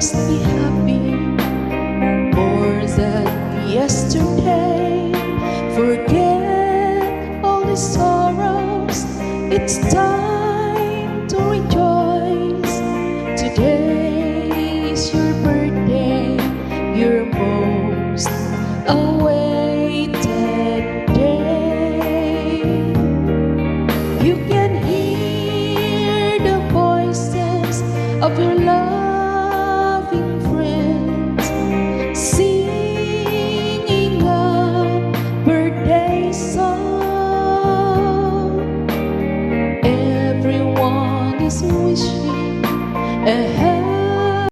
just be happy more than yesterday. Forget all the sorrows, it's time